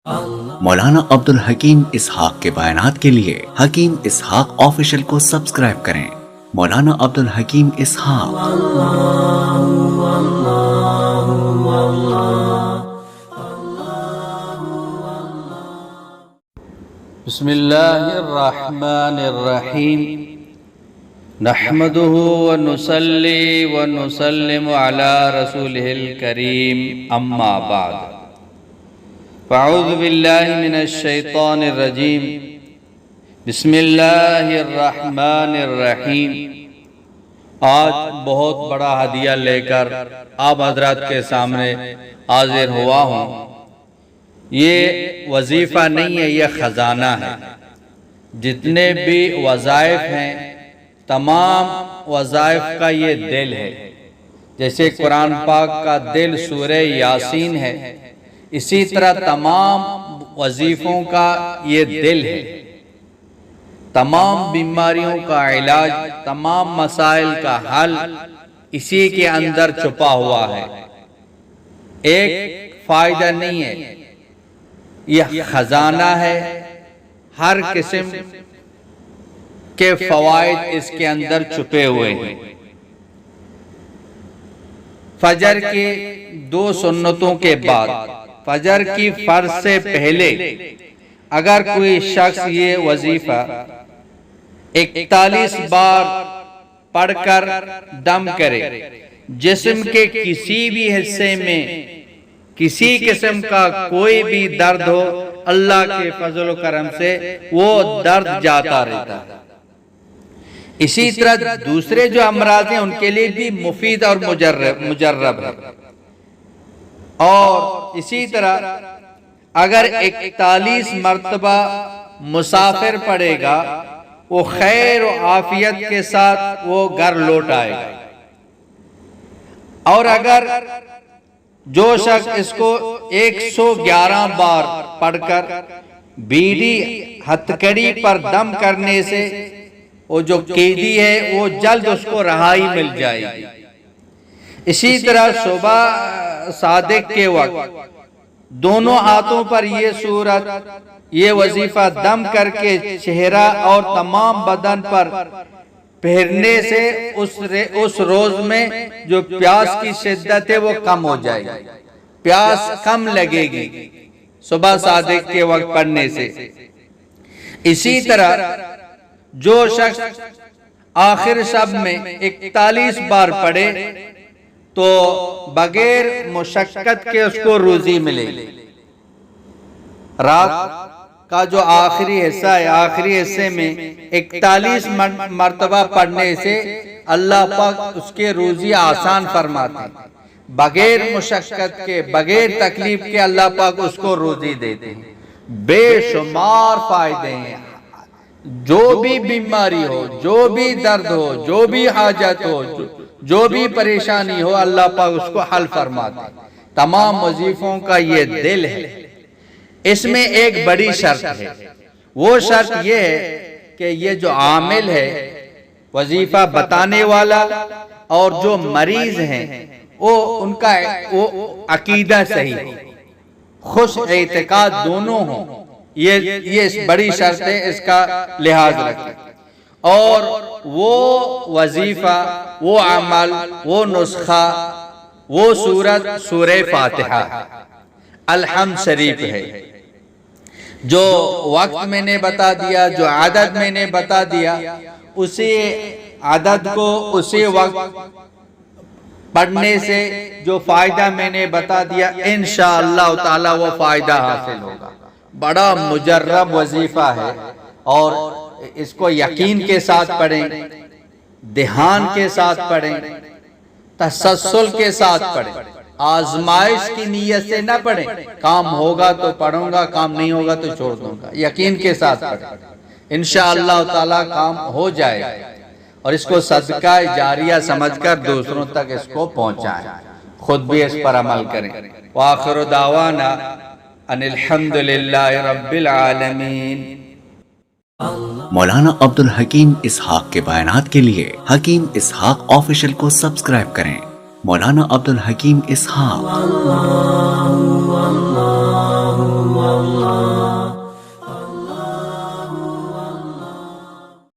مولانا عبدالحکیم اسحاق کے بیانات کے لیے حکیم اسحاق آفیشل کو سبسکرائب کریں۔ مولانا عبدالحکیم اسحاق۔ بسم اللہ الرحمن الرحیم نحمده ونصلی ونسلم علی رسولہ الکریم اما بعد فاعوذ باللہ من الشیطان الرجیم بسم اللہ الرحمن الرحیم۔ آج بہت بڑا ہدیہ لے کر آپ حضرات کے سامنے حاضر ہوا ہوں۔ یہ وظیفہ نہیں ہے، یہ خزانہ ہے۔ جتنے بھی وظائف ہیں تمام وظائف کا یہ دل ہے۔ جیسے قرآن پاک کا دل سورہ یاسین ہے، اسی طرح تمام وظیفوں کا یہ دل ہے۔ تمام بیماریوں کا علاج، تمام مسائل کا حل اسی کے اندر چھپا ہوا ہے۔ ایک فائدہ نہیں ہے، یہ خزانہ ہے۔ ہر قسم کے فوائد اس کے اندر چھپے ہوئے ہیں۔ فجر کی 2 سنتوں کے بعد، فجر کی فرض سے پہلے اگر کوئی شخص یہ وظیفہ 41 بار پڑھ کر دم کرے، جسم کے کسی بھی حصے میں کسی قسم کا کوئی بھی درد ہو، اللہ کے فضل و کرم سے وہ درد جاتا رہتا ہے۔ اسی طرح دوسرے جو امراض ہیں ان کے لیے بھی مفید اور مجرب ہے۔ اور اسی طرح اگر 41 مرتبہ مسافر پڑے گا، وہ خیر و عافیت کے ساتھ وہ گھر لوٹ آئے گا۔ اور اگر جو شخص اس کو 111 بار پڑھ کر بیڑی ہتھکڑی پر دم کرنے سے وہ جو قیدی ہے وہ جلد اس کو رہائی مل جائے گی۔ اسی طرح صبح صادق کے وقت دونوں ہاتھوں پر یہ سورت، یہ وظیفہ دم کر کے چہرہ اور تمام بدن پر پھیرنے سے اس روز میں جو پیاس کی شدت ہے وہ کم ہو جائے گی، پیاس کم لگے گی صبح صادق کے وقت پڑھنے سے۔ اسی طرح جو شخص آخر شب میں 41 بار پڑھے تو بغیر مشقت کے اس کو روزی ملے گی۔ رات کا جو آخری حصہ ہے، آخری حصے میں 41 مرتبہ پڑھنے سے اللہ پاک اس کے روزی آسان فرماتے ہیں۔ بغیر مشقت کے، بغیر تکلیف کے اللہ پاک اس کو روزی دیتے ہیں۔ بے شمار فائدے ہیں۔ جو بھی بیماری ہو، جو بھی درد ہو، جو بھی حاجت ہو، جو بھی پریشانی ہو، اللہ پاک اس کو حل فرماتے ہیں۔ تمام وظیفوں کا یہ دل ہے۔ اس میں ایک بڑی شرط ہے، وہ شرط یہ ہے کہ یہ جو عامل ہے، وظیفہ بتانے والا اور جو مریض ہیں، ان کا عقیدہ صحیح ہو، خوش اعتقاد دونوں ہوں۔ یہ اس بڑی شرط ہے، اس کا لحاظ رکھیں۔ اور وہ وظیفہ، وہ عمل، وہ نسخہ، وہ سورت سورہ فاتحہ الحمد شریف ہے۔ جو وقت میں نے بتا دیا، جو عدد میں نے بتا دیا، اسی عدد کو اسی وقت پڑھنے سے جو فائدہ میں نے بتا دیا، انشاءاللہ تعالی وہ فائدہ حاصل ہوگا۔ بڑا مجرب وظیفہ ہے، اور اس کو یقین کے ساتھ پڑھیں، دھیان کے ساتھ پڑھیں، تسلسل کے ساتھ پڑھیں، آزمائش کی نیت سے نہ پڑھیں۔ کام ہوگا تو پڑھوں گا، کام نہیں ہوگا تو چھوڑ دوں گا۔ یقین کے ساتھ پڑھیں، انشاءاللہ تعالی کام ہو جائے گا۔ اور اس کو صدقہ جاریہ سمجھ کر دوسروں تک اس کو پہنچائیں، خود بھی اس پر عمل کریں۔ وآخر دعوانا ان الحمدللہ رب العالمین۔ مولانا عبدالحکیم اسحاق کے بیانات کے لیے حکیم اسحاق آفیشل کو سبسکرائب کریں۔ مولانا عبدالحکیم اسحاق۔